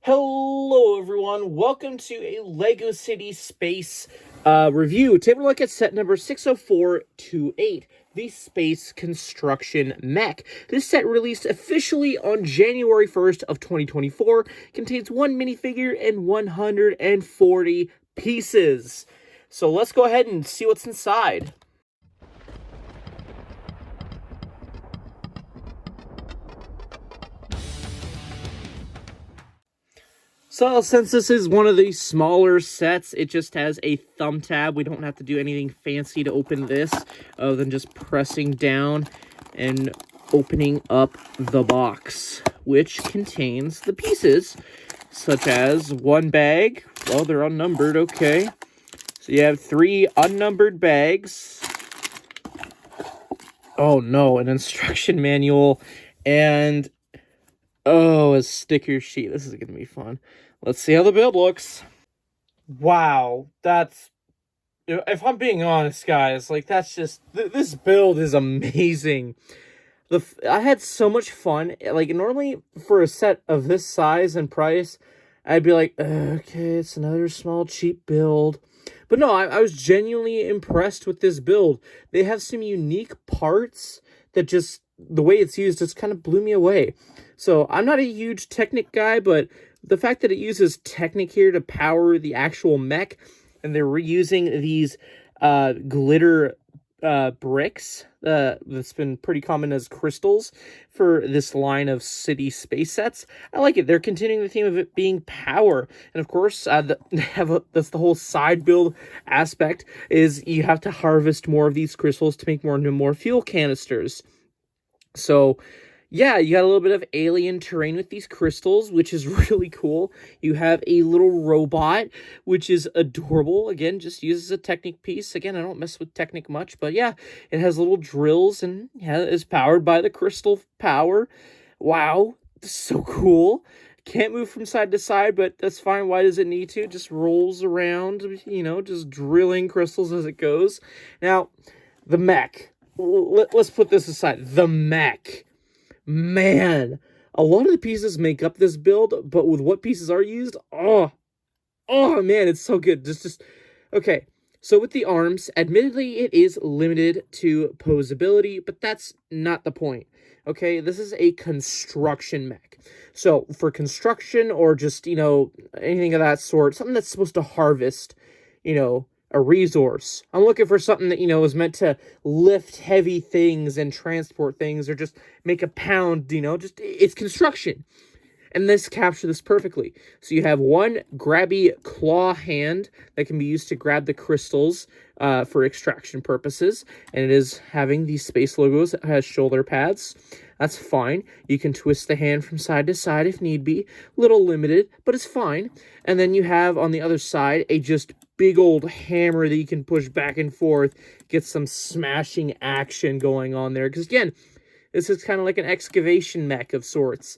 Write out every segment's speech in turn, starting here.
Hello everyone, welcome to a LEGO City Space review. Take a look at set number 60428, the Space Construction Mech. This set released officially on January 1st of 2024, contains one minifigure and 140 pieces. So let's go ahead and see what's inside. So since this is one of the smaller sets, it just has a thumb tab. We don't have to do anything fancy to open this other than just pressing down and opening up the box, which contains the pieces, such as one bag. Well, they're unnumbered, okay. So you have 3 unnumbered bags. Oh no, an instruction manual and a sticker sheet. This is going to be fun. Let's see how the build looks. Wow, that's... If I'm being honest, guys, like, that's just... This build is amazing. I had so much fun. Like, normally, for a set of this size and price, I'd be like, okay, it's another small, cheap build. But no, I was genuinely impressed with this build. They have some unique parts that just... The way it's used just kind of blew me away. So, I'm not a huge Technic guy, but the fact that it uses Technic here to power the actual mech, and they're reusing these glitter bricks that's been pretty common as crystals for this line of city space sets. I like it. They're continuing the theme of it being power. And of course, that's the whole side build aspect, is you have to harvest more of these crystals to make more and more fuel canisters. So, yeah, you got a little bit of alien terrain with these crystals, which is really cool. You have a little robot, which is adorable. Again, just uses a Technic piece. Again, I don't mess with Technic much, but yeah, it has little drills and is powered by the crystal power. Wow, so cool. Can't move from side to side, but that's fine. Why does it need to? It just rolls around, just drilling crystals as it goes. Now, the mech. Let's put this aside. The mech. Man, a lot of the pieces make up this build, but with what pieces are used, oh man, it's so good. Okay. So with the arms, admittedly, it is limited to posability, but that's not the point. Okay, this is a construction mech. So for construction or just, anything of that sort, something that's supposed to harvest, a resource. I'm looking for something that, is meant to lift heavy things and transport things, or just make a pound, it's construction. And this captures this perfectly. So you have one grabby claw hand that can be used to grab the crystals for extraction purposes. And it is having these space logos that has shoulder pads. That's fine. You can twist the hand from side to side if need be. Little limited, but it's fine. And then you have on the other side a just big old hammer that you can push back and forth. Get some smashing action going on there. Because again, this is kind of like an excavation mech of sorts.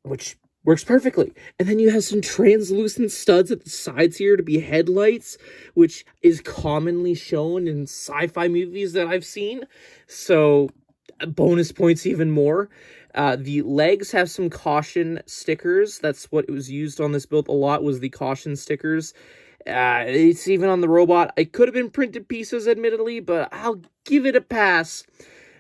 Which works perfectly. And then you have some translucent studs at the sides here to be headlights, which is commonly shown in sci-fi movies that I've seen. So, bonus points even more. The legs have some caution stickers. That's what was used on this build a lot, was the caution stickers. It's even on the robot. It could have been printed pieces, admittedly, but I'll give it a pass,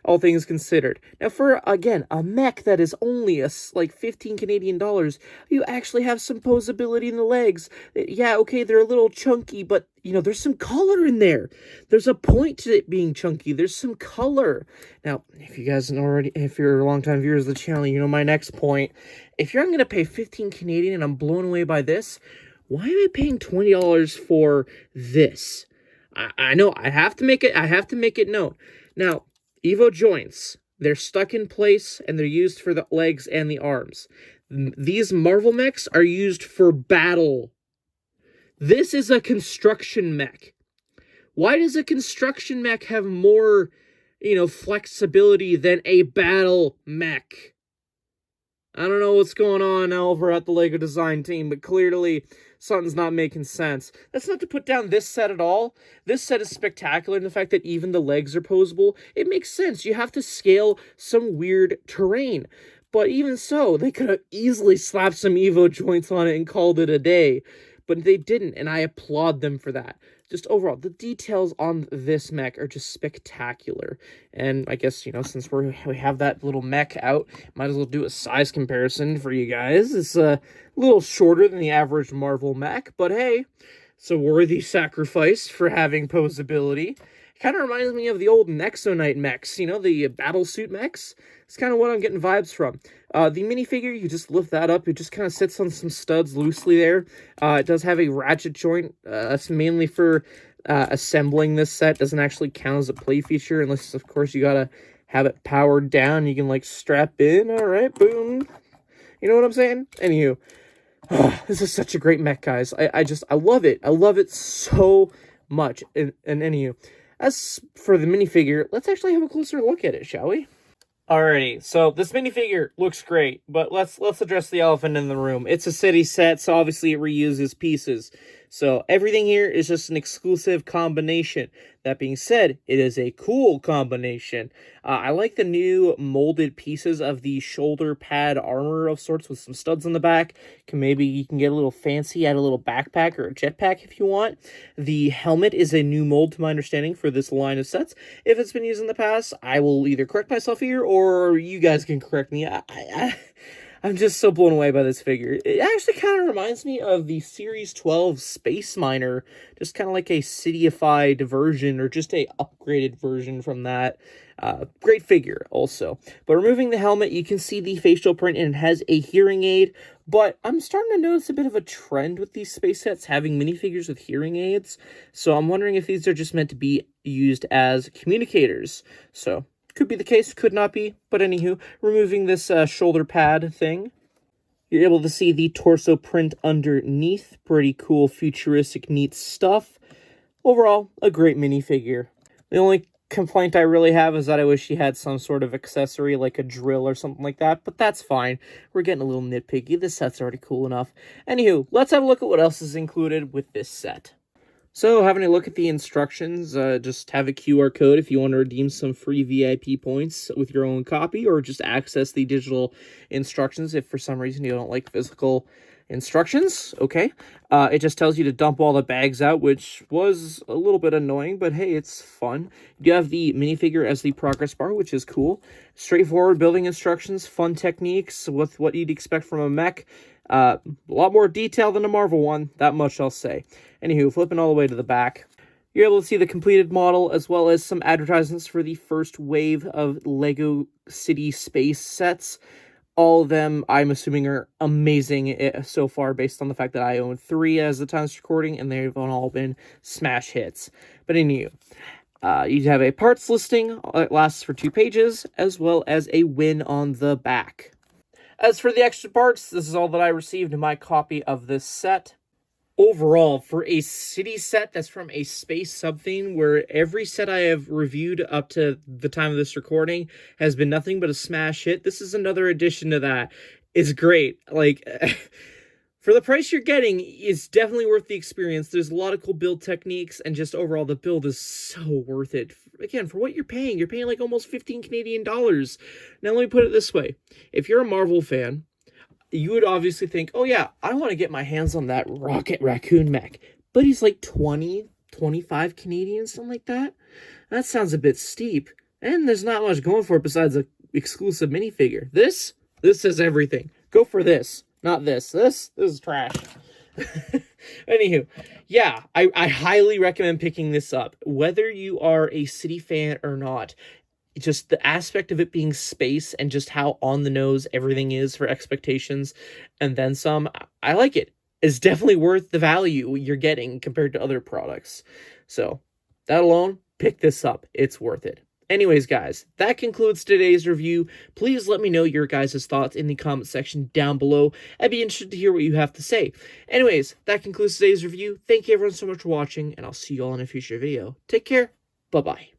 all things considered. Now, for, again, a mech that is only like 15 Canadian dollars, you actually have some posability in the legs. Yeah, okay, they're a little chunky, but, there's some color in there. There's a point to it being chunky. There's some color. Now, if you guys if you're longtime viewers of the channel, you know my next point. If I'm going to pay 15 Canadian and I'm blown away by this, why am I paying $20 for this? I know, I have to make it known. Now, Evo joints, they're stuck in place, and they're used for the legs and the arms. These Marvel mechs are used for battle. This is a construction mech. Why does a construction mech have more, flexibility than a battle mech? I don't know what's going on over at the LEGO design team, but clearly something's not making sense. That's not to put down this set at all. This set is spectacular in the fact that even the legs are posable. It makes sense. You have to scale some weird terrain. But even so, they could have easily slapped some Evo joints on it and called it a day. But they didn't, and I applaud them for that. Just overall, the details on this mech are just spectacular. And I guess, since we have that little mech out, might as well do a size comparison for you guys. It's a little shorter than the average Marvel mech, but hey, it's a worthy sacrifice for having posability. Kind of reminds me of the old Nexonite mechs, the battlesuit mechs. It's kind of what I'm getting vibes from. The minifigure, you just lift that up. It just kind of sits on some studs loosely there. It does have a ratchet joint. That's mainly for assembling this set. Doesn't actually count as a play feature unless, of course, you gotta have it powered down. You can, strap in. All right, boom. You know what I'm saying? Anywho, this is such a great mech, guys. I love it. I love it so much. And anywho, as for the minifigure, let's actually have a closer look at it, shall we? Alrighty, so this minifigure looks great, but let's address the elephant in the room. It's a city set, so obviously it reuses pieces. So everything here is just an exclusive combination. That being said, it is a cool combination. I like the new molded pieces of the shoulder pad armor of sorts with some studs on the back. You can get a little fancy, add a little backpack or a jetpack if you want. The helmet is a new mold to my understanding for this line of sets. If it's been used in the past, I will either correct myself here or you guys can correct me. I'm just so blown away by this figure. It actually kind of reminds me of the Series 12 Space Miner, just kind of like a cityified version or just a upgraded version from that. Great figure also. But removing the helmet, you can see the facial print and it has a hearing aid. But I'm starting to notice a bit of a trend with these space sets having minifigures with hearing aids. So I'm wondering if these are just meant to be used as communicators. So could be the case, could not be, but anywho, removing this shoulder pad thing, you're able to see the torso print underneath. Pretty cool, futuristic, neat stuff. Overall, a great minifigure. The only complaint I really have is that I wish she had some sort of accessory, like a drill or something like that, but that's fine. We're getting a little nitpicky. This set's already cool enough. Anywho, let's have a look at what else is included with this set. So, having a look at the instructions, just have a QR code if you want to redeem some free VIP points with your own copy, or just access the digital instructions if for some reason you don't like physical instructions, okay? It just tells you to dump all the bags out, which was a little bit annoying, but hey, it's fun. You have the minifigure as the progress bar, which is cool. Straightforward building instructions, fun techniques with what you'd expect from a mech. A lot more detail than a Marvel one, that much I'll say. Anywho, flipping all the way to the back, you're able to see the completed model as well as some advertisements for the first wave of LEGO City Space sets. All of them, I'm assuming, are amazing so far based on the fact that I own 3 as the time of recording, and they've all been smash hits. But anywho, you have a parts listing that lasts for 2 pages, as well as a win on the back. As for the extra parts, this is all that I received in my copy of this set. Overall, for a city set that's from a space sub-theme where every set I have reviewed up to the time of this recording has been nothing but a smash hit, this is another addition to that. It's great. For the price you're getting, it's definitely worth the experience. There's a lot of cool build techniques, and just overall, the build is so worth it. Again, for what you're paying like almost 15 Canadian dollars. Now, let me put it this way. If you're a Marvel fan, you would obviously think, oh yeah, I want to get my hands on that Rocket Raccoon mech. But he's like 20, 25 Canadian, something like that. That sounds a bit steep. And there's not much going for it besides an exclusive minifigure. This is everything. Go for this. Not this. This is trash. Anywho, yeah, I highly recommend picking this up. Whether you are a city fan or not, just the aspect of it being space and just how on the nose everything is for expectations and then some, I like it. It's definitely worth the value you're getting compared to other products. So that alone, pick this up. It's worth it. Anyways, guys, that concludes today's review. Please let me know your guys' thoughts in the comment section down below. I'd be interested to hear what you have to say. Anyways, that concludes today's review. Thank you everyone so much for watching, and I'll see you all in a future video. Take care. Bye-bye.